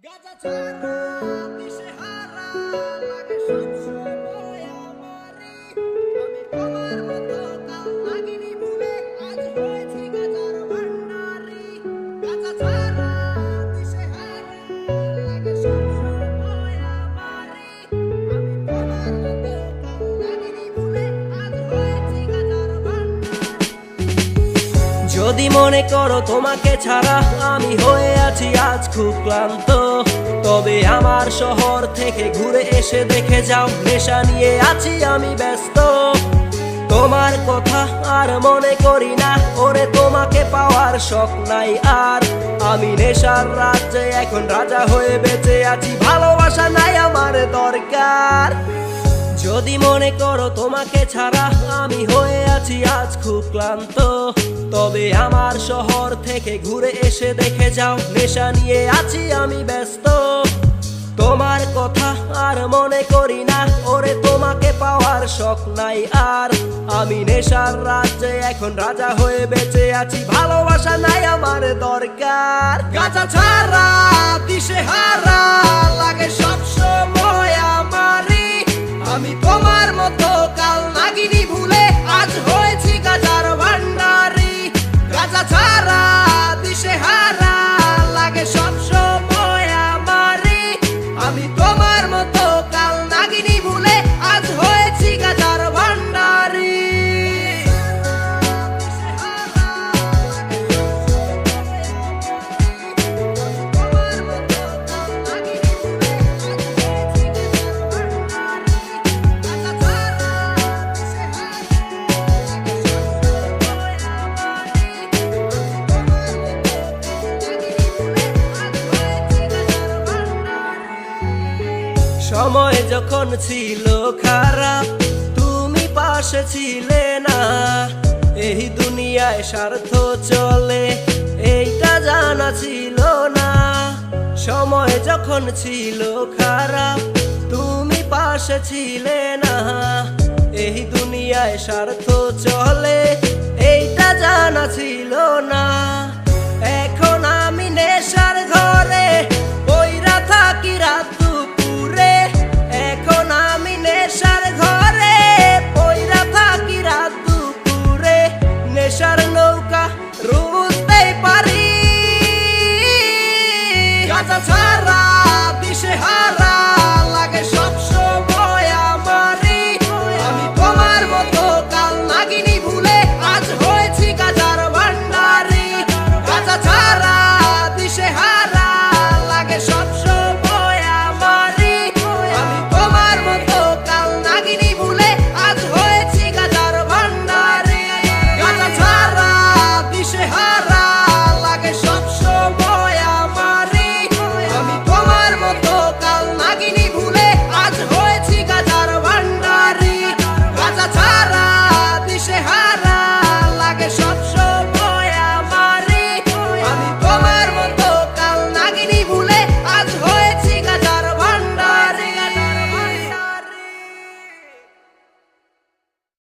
গাজা ছাড়া দিশেহারা লাগে সবসময় আমারই। আমি তোমার মতো কাল লাগিনি ভুলে, আজ হয়েছি গাজার ভান্ডারি। গাজা ছাড়া দিশেহারা লাগে সবসময় আমারই। আমি তোমার মতো কাল লাগিনি ভুলে, আজ হয়েছি গাজার ভান্ডারি। যদি মনে করো তোমাকে ছাড়া আমি হয়ে আছি আজ খুব ক্লান্ত, তবে আমার শহর থেকে ঘুরে এসে দেখে যাও, নেশা নিয়ে আছি আমি ব্যস্ত। তোমার কথা আর মনে করি না, ওরে তোমাকে পাওয়ার শখ নাই আর। আমি নেশার রাজ্যে এখন রাজা হয়ে বেঁচে আছি, ভালোবাসা নাই আমার দরকার। যদি মনে করো তোমাকে ছাড়া আমি হয়ে আছি আজ খুব ক্লান্ত, তবে আমার শহর থেকে ঘুরে এসে দেখে যাও, নেশা নিয়ে আছি আমি ব্যস্ত। তোমার কথা আর মনে করি না, ওরে তোমাকে পাওয়ার শখ নাই আর। আমি নেশার রাজ্যে এখন রাজা হয়ে বেঁচে আছি, ভালোবাসা নাই আমার দরকার। গাজা ছাড়া দিশেহারা লাগে সবসময় আমারই। আমি তোমার মতো কাল নাগিনি ভুলে, আজ হয়েছি গাজার ভান্ডারি। গাজা ছাড়া দিশেহারা লাগে সবসময় আমারই। আমি তোমার মতো কাল নাগিনি ভুলে, আজ হয়েছি গাজার ভান্ডারি। সময় যখন ছিল খারাপ তুমি পাশে ছিলে না, এই দুনিয়ায় স্বার্থ চলে এইটা জানা ছিল না। সময় যখন ছিল খারাপ তুমি পাশে ছিলে না, এই দুনিয়ায় স্বার্থ চলে এইটা জানা ছিল না। এখন আমি নেশার ঘরে পইরা থাকি রাত দুপুরে। এখন আমি নেশার ঘরে পইরা থাকি রাত দুপুরে। নেশার নৌকা রুজতেই পারি, গাজা ছাড়া